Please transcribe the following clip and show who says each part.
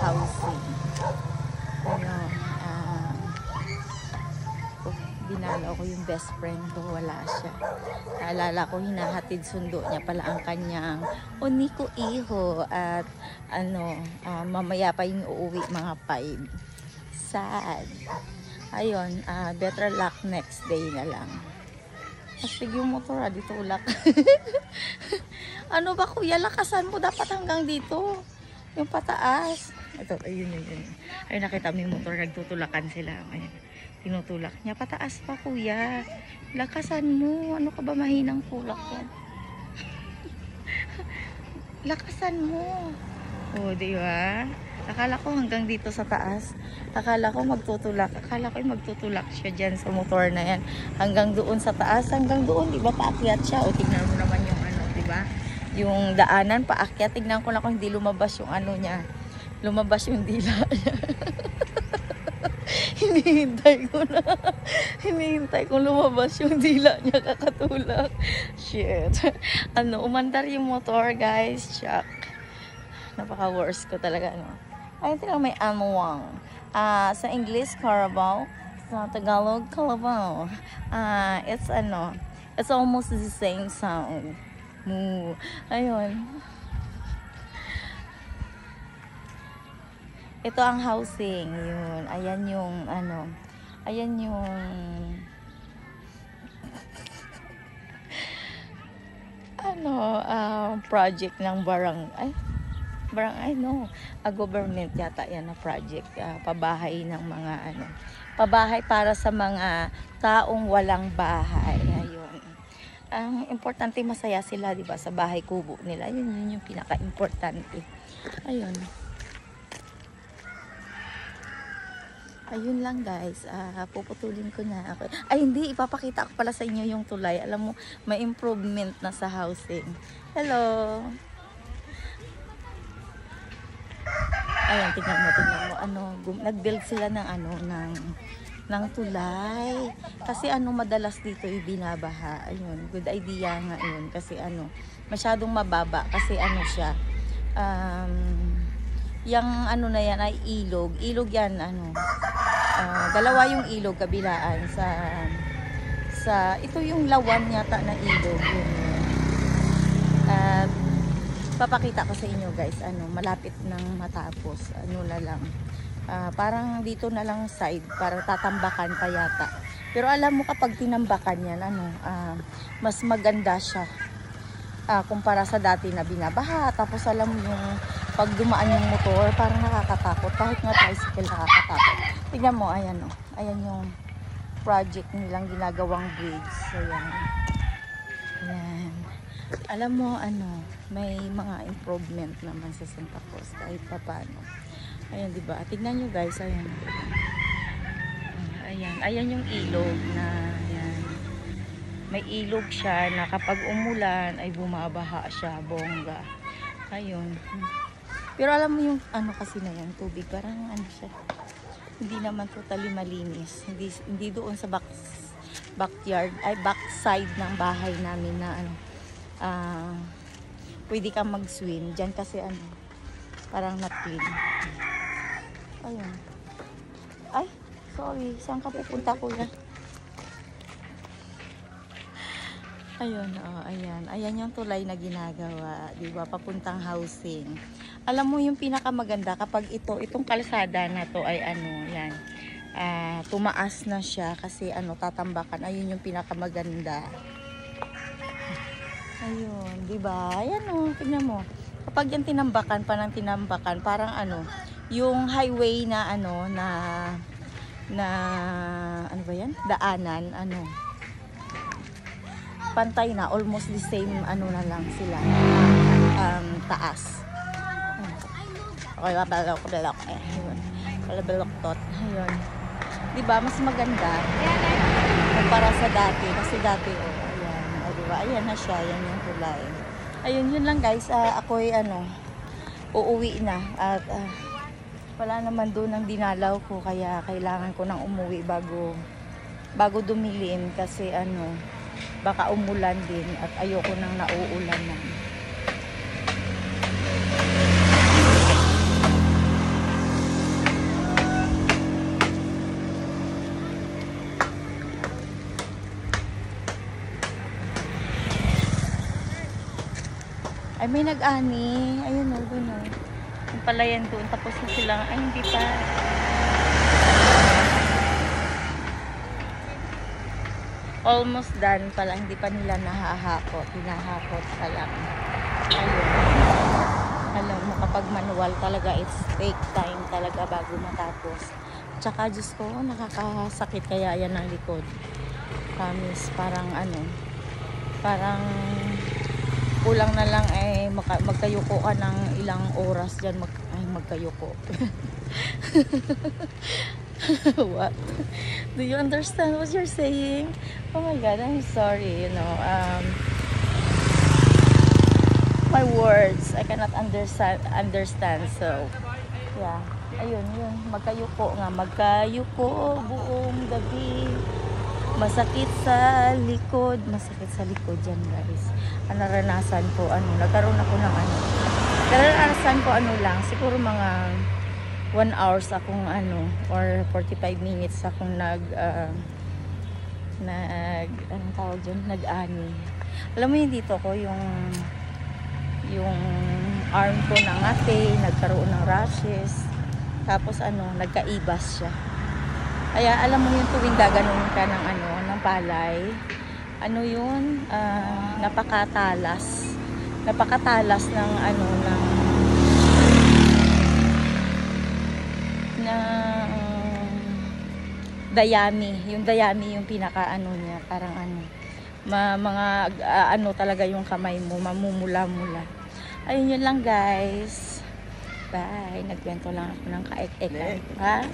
Speaker 1: housing. Ano, dinalaw ko yung best friend ko, wala siya. Naalala ko, hinahatid sundo niya pala ang kanyang uniko iho at ano, mamaya pa yung uuwi mga 5. Sad. Ayun, better luck next day na lang. Astig yung motor, dito ulak. Ano ba kuya, lakasan mo, dapat hanggang dito. Yung pataas. Ito, ayun. Ay, nakita mo yung motor, nagtutulakan sila. Ayun. Tinutulak niya. Pataas pa kuya. Lakasan mo. Ano ka ba, mahinang tulak yan? Lakasan mo. O, di ba? Akala ko hanggang dito sa taas. Akala ko magtutulak. Akala ko magtutulak siya dyan sa motor na yan. Hanggang doon sa taas. Hanggang doon, di ba, paakyat siya. O, tignan mo naman yung ano, di ba? Yung daanan, paakyat. Tignan ko lang kung hindi lumabas yung ano niya. Lumabas yung dila niya. Hinihintay ko lumabas yung dila niya kakatulak. Shit. Ano, umandar yung motor, guys. Shock. Napaka-worst ko talaga, no? Ayun, tingnan may amuang. Sa English, Carabao. Sa Tagalog, Kalabaw. It's ano, it's almost the same sound. Moo. Ayun. Ito ang housing, yun. Ayan yung, ano, ayan yung, project ng barangay, no, government yata yan na project, pabahay ng mga, pabahay para sa mga taong walang bahay. Ayun. Ang importante, masaya sila, diba, sa bahay kubo nila. Yun yung pinaka-importante. Ayun. Ayun lang guys, puputulin ko na ako. Ay hindi, ipapakita ko pala sa inyo yung tulay. Alam mo, may improvement na sa housing. Hello! Ayan, tingnan mo. Nag-build sila ng ng tulay. Kasi madalas dito ibinabaha. Ayun, good idea nga yun. Kasi masyadong mababa. Kasi siya, yung na yan ay ilog. Ilog yan, dalawa yung ilog kabilaan sa ito yung lawan yata na ilog yun. Papakita ko sa inyo guys, malapit nang matapos, na lang. Parang dito na lang side, para tatambakan pa yata. Pero alam mo kapag tinambakan yan, mas maganda siya. Kumpara sa dati na binabaha. Tapos alam mo yung pag dumaan yung motor, parang nakakatakot. Kahit nga tricycle, nakakatakot. Tignan mo, ayan o. Ayan yung project nilang ginagawang bridge. Ayan. Ayan. Alam mo, may mga improvement naman sa Santa Cruz. Kahit pa paano. Ayan, diba? Tignan nyo guys, ayan. Ayan. Ayan yung ilog na, ayan. May ilog siya na kapag umulan ay bumabaha siya, bongga. Ayun. Pero alam mo yung kasi na yan, tubig, parang siya. Hindi naman totally malinis. Hindi doon sa backyard, ay backside ng bahay namin na pwede kang mag-swim. Diyan kasi parang not clean. Ayun. Ay, sorry. Saan ka pupunta kuya? Ayun, ayan. Ayan yung tulay na ginagawa, 'di ba? Papuntang housing. Alam mo yung pinakamaganda kapag itong kalsada na to ay yan. Tumaas na siya kasi tatambakan. Ayun yung pinakamaganda. Ayun, 'di ba? Ayan tingnan mo. Kapag yan tinambakan, parang yung highway na na ano ba yan? Daanan, pantay na, almost the same na lang sila, taas. Okay, balok tot. Ayun. 'Di ba mas maganda kumpara sa dati kasi dati ayan, 'di ba? Ayan na siya, yan yung tulay. Ayun, yun lang guys. Ako'y uuwi na at wala naman doon ang dinalaw ko kaya kailangan ko nang umuwi bago dumilim kasi baka umulan din at ayoko nang nauulanan. Ay, may nag-ani. Ayun o, doon o. Yung palayan doon. Tapos na silang, ay hindi pa. Almost done pala. Hindi pa nila nahahakot. Hinahakot pa lang. Ayun. Alam mo, kapag manual talaga, it's take time talaga bago matapos. Tsaka, Diyos ko, nakakasakit kaya yan ang likod. Promise, parang ano, parang kulang na lang ay magkayuko ka ng ilang oras dyan. Magkayuko. What? Do you understand what you're saying? Oh my God, I'm sorry, you know. My words, I cannot understand. So, yeah. Ayun, yun. Magkayuko nga. Magkayuko buong gabi. Masakit sa likod. Masakit sa likod yan, guys. Ang naranasan ko, nagkaroon ako ng naranasan ko lang, siguro mga 1 hours akong or 45 minutes akong anong tawag dyan? Nag-ani. Alam mo yun, dito ko yung arm ko nangati, nagkaroon ng rashes, tapos nagkaibas siya. Kaya alam mo yung tuwing gaganon ka ng palay, yun, napakatalas ng dayami. Yung dayami yung pinaka niya, parang mga talaga yung kamay mo, mamumula-mula. Ayun, yun lang guys. Bye. Nagkwento lang ako ng kaek-ek. Ha?